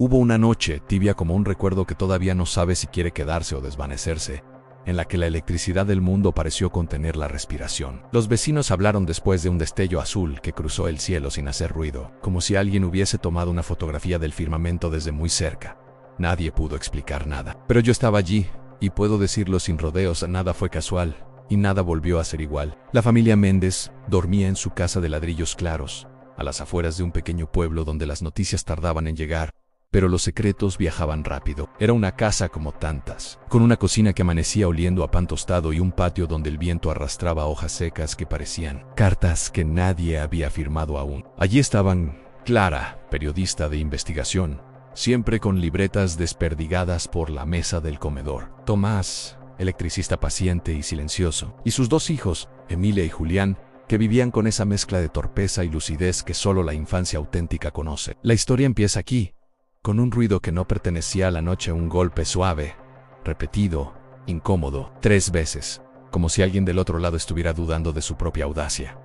Hubo una noche, tibia como un recuerdo que todavía no sabe si quiere quedarse o desvanecerse, en la que la electricidad del mundo pareció contener la respiración. Los vecinos hablaron después de un destello azul que cruzó el cielo sin hacer ruido, como si alguien hubiese tomado una fotografía del firmamento desde muy cerca. Nadie pudo explicar nada. Pero yo estaba allí, y puedo decirlo sin rodeos, nada fue casual, y nada volvió a ser igual. La familia Méndez dormía en su casa de ladrillos claros, a las afueras de un pequeño pueblo donde las noticias tardaban en llegar, pero los secretos viajaban rápido. Era una casa como tantas, con una cocina que amanecía oliendo a pan tostado y un patio donde el viento arrastraba hojas secas que parecían cartas que nadie había firmado aún. Allí estaban Clara, periodista de investigación, siempre con libretas desperdigadas por la mesa del comedor; Tomás, electricista paciente y silencioso; y sus dos hijos, Emilia y Julián, que vivían con esa mezcla de torpeza y lucidez que solo la infancia auténtica conoce. La historia empieza aquí, con un ruido que no pertenecía a la noche, un golpe suave, repetido, incómodo, 3 veces, como si alguien del otro lado estuviera dudando de su propia audacia.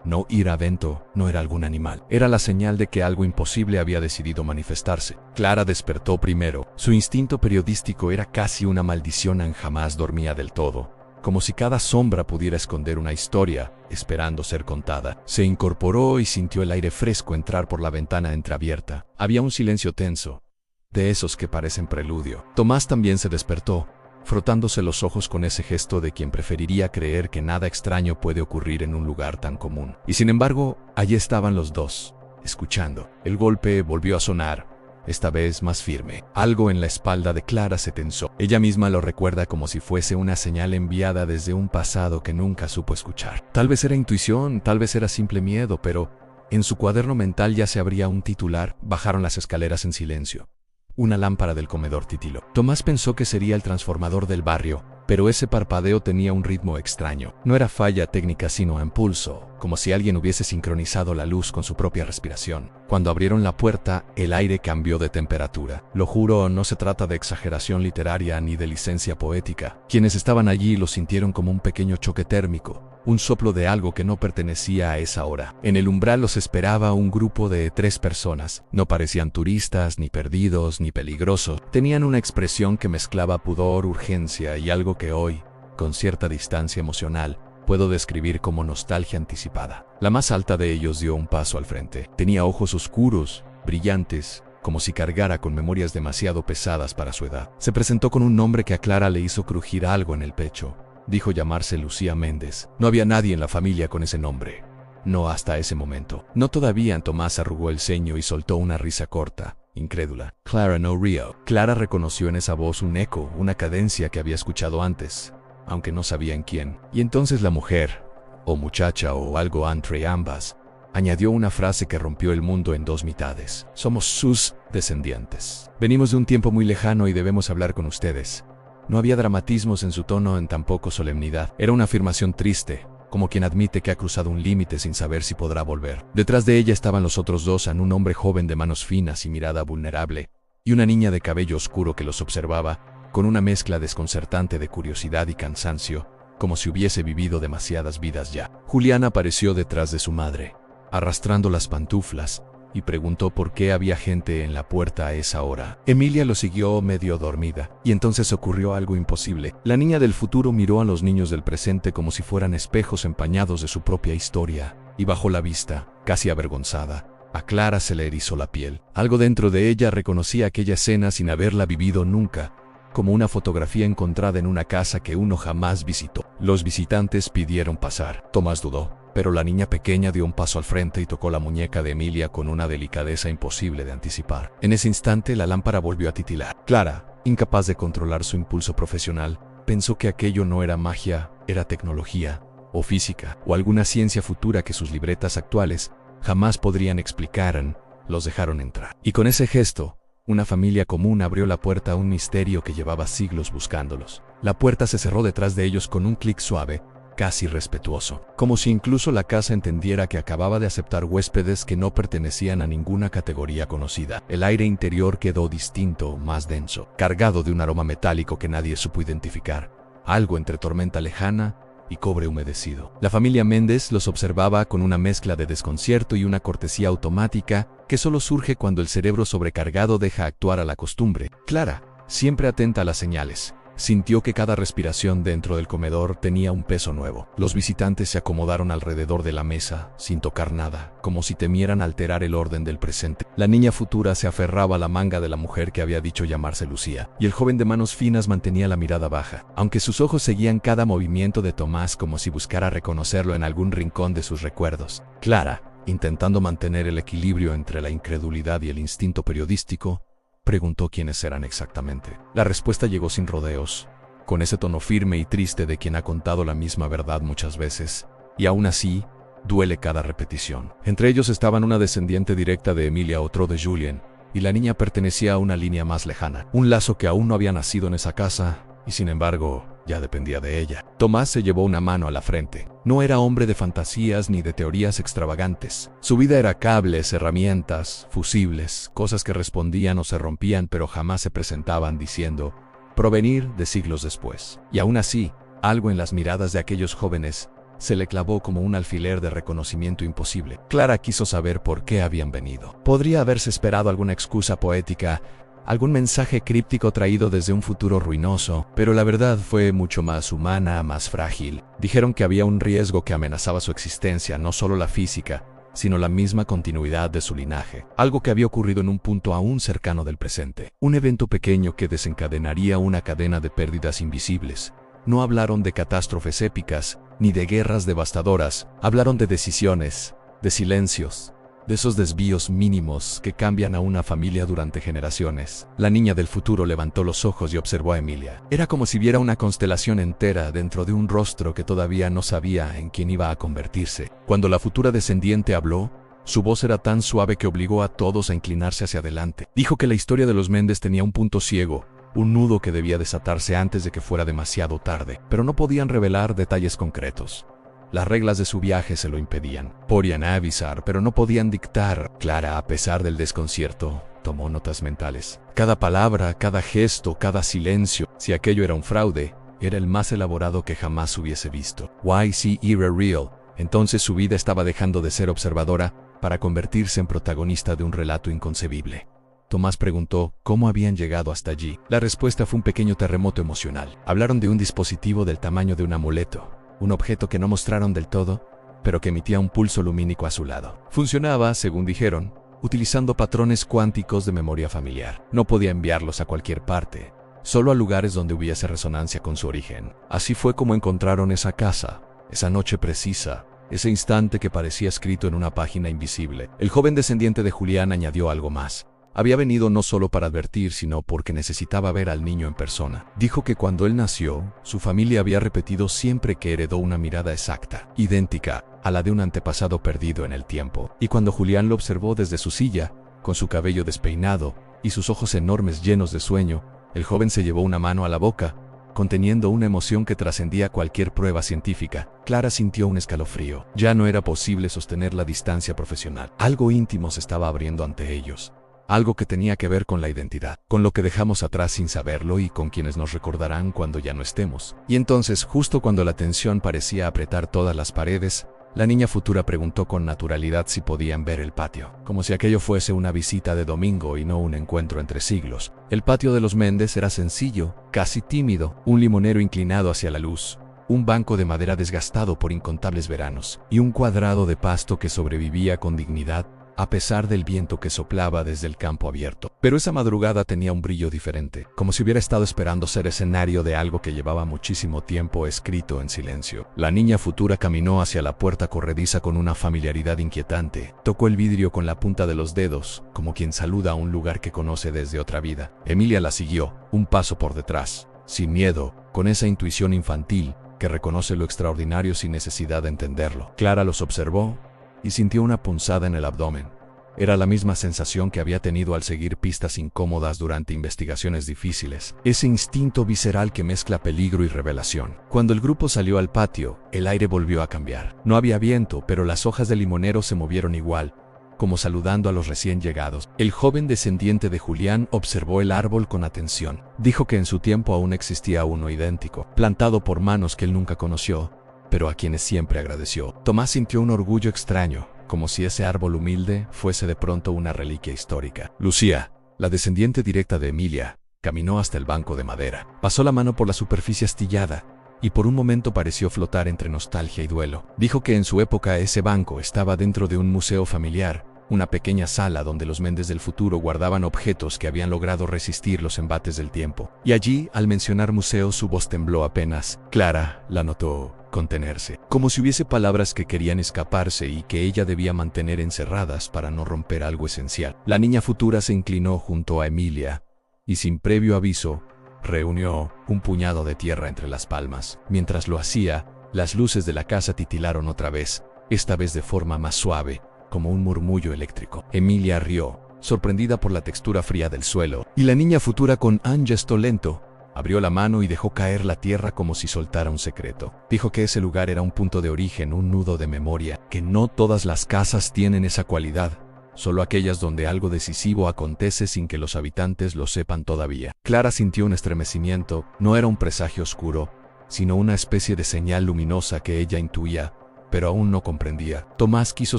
No era vento, no era algún animal. Era la señal de que algo imposible había decidido manifestarse. Clara despertó primero. Su instinto periodístico era casi una maldición. Jamás dormía del todo, como si cada sombra pudiera esconder una historia, esperando ser contada. Se incorporó y sintió el aire fresco entrar por la ventana entreabierta. Había un silencio tenso, de esos que parecen preludio. Tomás también se despertó, frotándose los ojos con ese gesto de quien preferiría creer que nada extraño puede ocurrir en un lugar tan común. Y sin embargo, allí estaban los dos, escuchando. El golpe volvió a sonar, esta vez más firme. Algo en la espalda de Clara se tensó. Ella misma lo recuerda como si fuese una señal enviada desde un pasado que nunca supo escuchar. Tal vez era intuición, tal vez era simple miedo, pero en su cuaderno mental ya se abría un titular. Bajaron las escaleras en silencio. Una lámpara del comedor titiló. Tomás pensó que sería el transformador del barrio, pero ese parpadeo tenía un ritmo extraño. No era falla técnica sino impulso, como si alguien hubiese sincronizado la luz con su propia respiración. Cuando abrieron la puerta, el aire cambió de temperatura. Lo juro, no se trata de exageración literaria ni de licencia poética. Quienes estaban allí lo sintieron como un pequeño choque térmico, un soplo de algo que no pertenecía a esa hora. En el umbral los esperaba un grupo de 3 personas. No parecían turistas, ni perdidos, ni peligrosos. Tenían una expresión que mezclaba pudor, urgencia y algo que hoy, con cierta distancia emocional, puedo describir como nostalgia anticipada. La más alta de ellos dio un paso al frente. Tenía ojos oscuros, brillantes, como si cargara con memorias demasiado pesadas para su edad. Se presentó con un nombre que a Clara le hizo crujir algo en el pecho. Dijo llamarse Lucía Méndez. No había nadie en la familia con ese nombre. No hasta ese momento. No todavía. Tomás arrugó el ceño y soltó una risa corta, incrédula. Clara no río. Clara reconoció en esa voz un eco, una cadencia que había escuchado antes, aunque no sabía en quién. Y entonces la mujer, o muchacha o algo entre ambas, añadió una frase que rompió el mundo en 2 mitades. Somos sus descendientes. Venimos de un tiempo muy lejano y debemos hablar con ustedes. No había dramatismos en su tono, en tampoco solemnidad. Era una afirmación triste, como quien admite que ha cruzado un límite sin saber si podrá volver. Detrás de ella estaban los otros dos, un hombre joven de manos finas y mirada vulnerable, y una niña de cabello oscuro que los observaba, con una mezcla desconcertante de curiosidad y cansancio, como si hubiese vivido demasiadas vidas ya. Julián apareció detrás de su madre, arrastrando las pantuflas, y preguntó por qué había gente en la puerta a esa hora. Emilia lo siguió medio dormida, y entonces ocurrió algo imposible. La niña del futuro miró a los niños del presente como si fueran espejos empañados de su propia historia, y bajó la vista, casi avergonzada. A Clara se le erizó la piel. Algo dentro de ella reconocía aquella escena sin haberla vivido nunca, como una fotografía encontrada en una casa que uno jamás visitó. Los visitantes pidieron pasar. Tomás dudó, pero la niña pequeña dio un paso al frente y tocó la muñeca de Emilia con una delicadeza imposible de anticipar. En ese instante la lámpara volvió a titilar. Clara, incapaz de controlar su impulso profesional, pensó que aquello no era magia, era tecnología, o física, o alguna ciencia futura que sus libretas actuales jamás podrían explicar. Los dejaron entrar. Y con ese gesto, una familia común abrió la puerta a un misterio que llevaba siglos buscándolos. La puerta se cerró detrás de ellos con un clic suave, casi respetuoso, como si incluso la casa entendiera que acababa de aceptar huéspedes que no pertenecían a ninguna categoría conocida. El aire interior quedó distinto, más denso, cargado de un aroma metálico que nadie supo identificar, algo entre tormenta lejana y cobre humedecido. La familia Méndez los observaba con una mezcla de desconcierto y una cortesía automática que solo surge cuando el cerebro sobrecargado deja actuar a la costumbre. Clara, siempre atenta a las señales, sintió que cada respiración dentro del comedor tenía un peso nuevo. Los visitantes se acomodaron alrededor de la mesa, sin tocar nada, como si temieran alterar el orden del presente. La niña futura se aferraba a la manga de la mujer que había dicho llamarse Lucía, y el joven de manos finas mantenía la mirada baja, aunque sus ojos seguían cada movimiento de Tomás como si buscara reconocerlo en algún rincón de sus recuerdos. Clara, intentando mantener el equilibrio entre la incredulidad y el instinto periodístico, preguntó quiénes eran exactamente. La respuesta llegó sin rodeos, con ese tono firme y triste de quien ha contado la misma verdad muchas veces, y aún así, duele cada repetición. Entre ellos estaban una descendiente directa de Emilia, otro de Julien, y la niña pertenecía a una línea más lejana, un lazo que aún no había nacido en esa casa, y sin embargo, ya dependía de ella. Tomás se llevó una mano a la frente. No era hombre de fantasías ni de teorías extravagantes. Su vida era cables, herramientas, fusibles, cosas que respondían o se rompían pero jamás se presentaban diciendo provenir de siglos después. Y aún así, algo en las miradas de aquellos jóvenes se le clavó como un alfiler de reconocimiento imposible. Clara quiso saber por qué habían venido. Podría haberse esperado alguna excusa poética, algún mensaje críptico traído desde un futuro ruinoso, pero la verdad fue mucho más humana, más frágil. Dijeron que había un riesgo que amenazaba su existencia, no solo la física, sino la misma continuidad de su linaje. Algo que había ocurrido en un punto aún cercano del presente. Un evento pequeño que desencadenaría una cadena de pérdidas invisibles. No hablaron de catástrofes épicas, ni de guerras devastadoras. Hablaron de decisiones, de silencios, de esos desvíos mínimos que cambian a una familia durante generaciones. La niña del futuro levantó los ojos y observó a Emilia. Era como si viera una constelación entera dentro de un rostro que todavía no sabía en quién iba a convertirse. Cuando la futura descendiente habló, su voz era tan suave que obligó a todos a inclinarse hacia adelante. Dijo que la historia de los Méndez tenía un punto ciego, un nudo que debía desatarse antes de que fuera demasiado tarde, pero no podían revelar detalles concretos. Las reglas de su viaje se lo impedían. Podían avisar, pero no podían dictar. Clara, a pesar del desconcierto, tomó notas mentales. Cada palabra, cada gesto, cada silencio. Si aquello era un fraude, era el más elaborado que jamás hubiese visto. YC era real. Entonces su vida estaba dejando de ser observadora para convertirse en protagonista de un relato inconcebible. Tomás preguntó cómo habían llegado hasta allí. La respuesta fue un pequeño terremoto emocional. Hablaron de un dispositivo del tamaño de un amuleto. Un objeto que no mostraron del todo, pero que emitía un pulso lumínico a su lado. Funcionaba, según dijeron, utilizando patrones cuánticos de memoria familiar. No podía enviarlos a cualquier parte, solo a lugares donde hubiese resonancia con su origen. Así fue como encontraron esa casa, esa noche precisa, ese instante que parecía escrito en una página invisible. El joven descendiente de Julián añadió algo más. Había venido no solo para advertir, sino porque necesitaba ver al niño en persona. Dijo que cuando él nació, su familia había repetido siempre que heredó una mirada exacta, idéntica a la de un antepasado perdido en el tiempo. Y cuando Julián lo observó desde su silla, con su cabello despeinado y sus ojos enormes llenos de sueño, el joven se llevó una mano a la boca, conteniendo una emoción que trascendía cualquier prueba científica. Clara sintió un escalofrío. Ya no era posible sostener la distancia profesional. Algo íntimo se estaba abriendo ante ellos. Algo que tenía que ver con la identidad, con lo que dejamos atrás sin saberlo y con quienes nos recordarán cuando ya no estemos. Y entonces, justo cuando la tensión parecía apretar todas las paredes, la niña futura preguntó con naturalidad si podían ver el patio, como si aquello fuese una visita de domingo y no un encuentro entre siglos. El patio de los Méndez era sencillo, casi tímido, un limonero inclinado hacia la luz, un banco de madera desgastado por incontables veranos, y un cuadrado de pasto que sobrevivía con dignidad, a pesar del viento que soplaba desde el campo abierto. Pero esa madrugada tenía un brillo diferente, como si hubiera estado esperando ser escenario de algo que llevaba muchísimo tiempo escrito en silencio. La niña futura caminó hacia la puerta corrediza con una familiaridad inquietante. Tocó el vidrio con la punta de los dedos, como quien saluda a un lugar que conoce desde otra vida. Emilia la siguió, un paso por detrás, sin miedo, con esa intuición infantil que reconoce lo extraordinario sin necesidad de entenderlo. Clara los observó y sintió una punzada en el abdomen. Era la misma sensación que había tenido al seguir pistas incómodas durante investigaciones difíciles. Ese instinto visceral que mezcla peligro y revelación. Cuando el grupo salió al patio, el aire volvió a cambiar. No había viento, pero las hojas del limonero se movieron igual, como saludando a los recién llegados. El joven descendiente de Julián observó el árbol con atención. Dijo que en su tiempo aún existía uno idéntico, plantado por manos que él nunca conoció, pero a quienes siempre agradeció. Tomás sintió un orgullo extraño, como si ese árbol humilde fuese de pronto una reliquia histórica. Lucía, la descendiente directa de Emilia, caminó hasta el banco de madera. Pasó la mano por la superficie astillada y por un momento pareció flotar entre nostalgia y duelo. Dijo que en su época ese banco estaba dentro de un museo familiar, una pequeña sala donde los Méndez del futuro guardaban objetos que habían logrado resistir los embates del tiempo. Y allí, al mencionar museo, su voz tembló apenas. Clara la notó contenerse, como si hubiese palabras que querían escaparse y que ella debía mantener encerradas para no romper algo esencial. La niña futura se inclinó junto a Emilia y, sin previo aviso, reunió un puñado de tierra entre las palmas. Mientras lo hacía, las luces de la casa titilaron otra vez, esta vez de forma más suave, como un murmullo eléctrico. Emilia rió, sorprendida por la textura fría del suelo, y la niña futura, con un gesto lento, abrió la mano y dejó caer la tierra como si soltara un secreto. Dijo que ese lugar era un punto de origen, un nudo de memoria, que no todas las casas tienen esa cualidad, solo aquellas donde algo decisivo acontece sin que los habitantes lo sepan todavía. Clara sintió un estremecimiento. No era un presagio oscuro, sino una especie de señal luminosa que ella intuía, pero aún no comprendía. Tomás quiso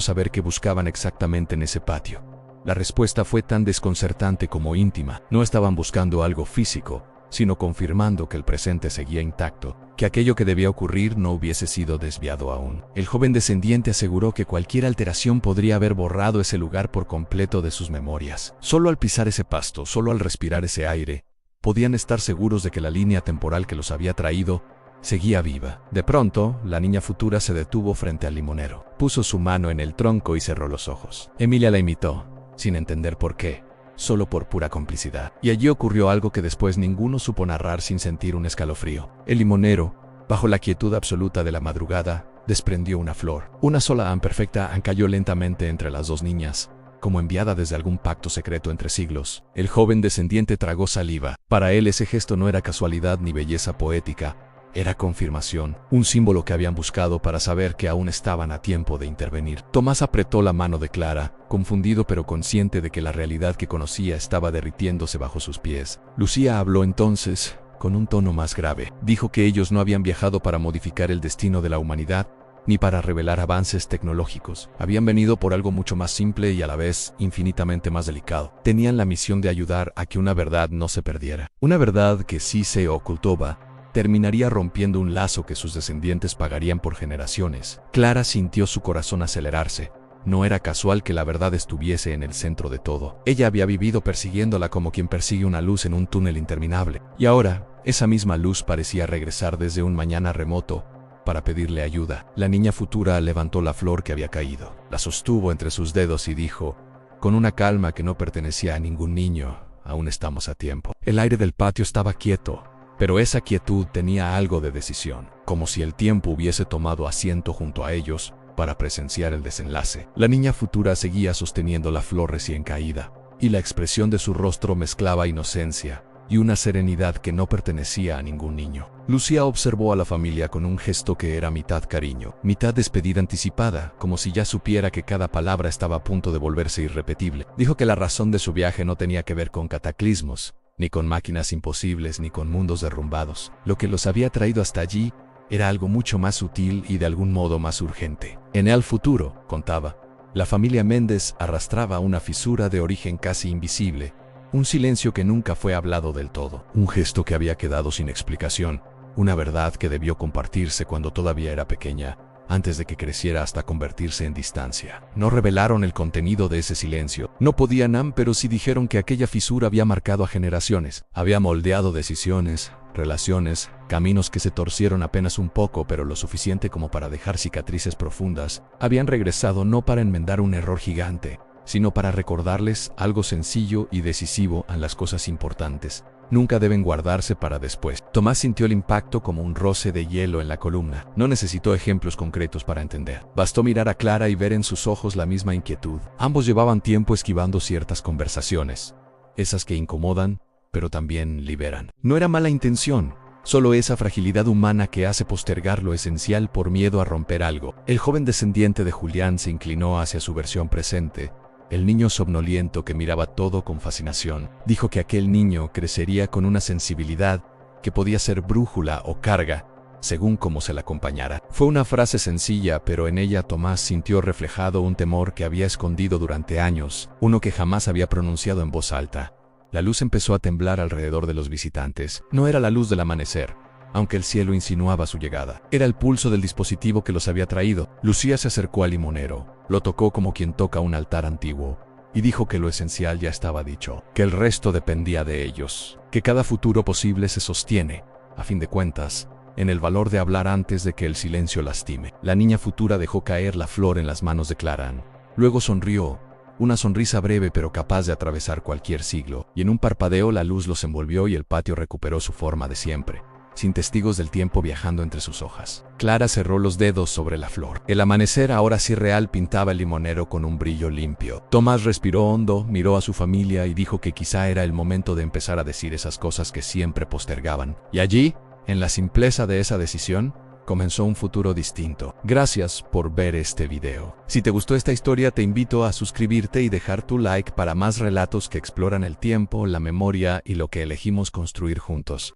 saber qué buscaban exactamente en ese patio. La respuesta fue tan desconcertante como íntima. No estaban buscando algo físico, sino confirmando que el presente seguía intacto, que aquello que debía ocurrir no hubiese sido desviado aún. El joven descendiente aseguró que cualquier alteración podría haber borrado ese lugar por completo de sus memorias. Solo al pisar ese pasto, solo al respirar ese aire, podían estar seguros de que la línea temporal que los había traído seguía viva. De pronto, la niña futura se detuvo frente al limonero. Puso su mano en el tronco y cerró los ojos. Emilia la imitó, sin entender por qué, solo por pura complicidad. Y allí ocurrió algo que después ninguno supo narrar sin sentir un escalofrío. El limonero, bajo la quietud absoluta de la madrugada, desprendió una flor. Una sola perfecta cayó lentamente entre las dos niñas, como enviada desde algún pacto secreto entre siglos. El joven descendiente tragó saliva. Para él ese gesto no era casualidad ni belleza poética, era confirmación, un símbolo que habían buscado para saber que aún estaban a tiempo de intervenir. Tomás apretó la mano de Clara, confundido pero consciente de que la realidad que conocía estaba derritiéndose bajo sus pies. Lucía habló entonces, con un tono más grave. Dijo que ellos no habían viajado para modificar el destino de la humanidad, ni para revelar avances tecnológicos. Habían venido por algo mucho más simple y a la vez infinitamente más delicado. Tenían la misión de ayudar a que una verdad no se perdiera. Una verdad que si se ocultaba, terminaría rompiendo un lazo que sus descendientes pagarían por generaciones. Clara sintió su corazón acelerarse. No era casual que la verdad estuviese en el centro de todo. Ella había vivido persiguiéndola como quien persigue una luz en un túnel interminable. Y ahora, esa misma luz parecía regresar desde un mañana remoto para pedirle ayuda. La niña futura levantó la flor que había caído, la sostuvo entre sus dedos y dijo, con una calma que no pertenecía a ningún niño, aún estamos a tiempo. El aire del patio estaba quieto, pero esa quietud tenía algo de decisión, como si el tiempo hubiese tomado asiento junto a ellos para presenciar el desenlace. La niña futura seguía sosteniendo la flor recién caída, y la expresión de su rostro mezclaba inocencia y una serenidad que no pertenecía a ningún niño. Lucía observó a la familia con un gesto que era mitad cariño, mitad despedida anticipada, como si ya supiera que cada palabra estaba a punto de volverse irrepetible. Dijo que la razón de su viaje no tenía que ver con cataclismos, ni con máquinas imposibles, ni con mundos derrumbados. Lo que los había traído hasta allí era algo mucho más sutil y de algún modo más urgente. En el futuro, contaba, la familia Méndez arrastraba una fisura de origen casi invisible, un silencio que nunca fue hablado del todo, un gesto que había quedado sin explicación, una verdad que debió compartirse cuando todavía era pequeña, antes de que creciera hasta convertirse en distancia. No revelaron el contenido de ese silencio. No podían, pero sí dijeron que aquella fisura había marcado a generaciones. Había moldeado decisiones, relaciones, caminos que se torcieron apenas un poco, pero lo suficiente como para dejar cicatrices profundas. Habían regresado no para enmendar un error gigante, sino para recordarles algo sencillo y decisivo en las cosas importantes. Nunca deben guardarse para después. Tomás sintió el impacto como un roce de hielo en la columna. No necesitó ejemplos concretos para entender. Bastó mirar a Clara y ver en sus ojos la misma inquietud. Ambos llevaban tiempo esquivando ciertas conversaciones, esas que incomodan, pero también liberan. No era mala intención, solo esa fragilidad humana que hace postergar lo esencial por miedo a romper algo. El joven descendiente de Julián se inclinó hacia su versión presente, el niño somnoliento que miraba todo con fascinación. Dijo que aquel niño crecería con una sensibilidad que podía ser brújula o carga, según cómo se la acompañara. Fue una frase sencilla, pero en ella Tomás sintió reflejado un temor que había escondido durante años, uno que jamás había pronunciado en voz alta. La luz empezó a temblar alrededor de los visitantes. No era la luz del amanecer, aunque el cielo insinuaba su llegada. Era el pulso del dispositivo que los había traído. Lucía se acercó al limonero, lo tocó como quien toca un altar antiguo, y dijo que lo esencial ya estaba dicho, que el resto dependía de ellos, que cada futuro posible se sostiene, a fin de cuentas, en el valor de hablar antes de que el silencio lastime. La niña futura dejó caer la flor en las manos de Claran. Luego sonrió, una sonrisa breve pero capaz de atravesar cualquier siglo, y en un parpadeo la luz los envolvió y el patio recuperó su forma de siempre, sin testigos del tiempo viajando entre sus hojas. Clara cerró los dedos sobre la flor. El amanecer, ahora sí real, pintaba el limonero con un brillo limpio. Tomás respiró hondo, miró a su familia y dijo que quizá era el momento de empezar a decir esas cosas que siempre postergaban. Y allí, en la simpleza de esa decisión, comenzó un futuro distinto. Gracias por ver este video. Si te gustó esta historia, te invito a suscribirte y dejar tu like para más relatos que exploran el tiempo, la memoria y lo que elegimos construir juntos.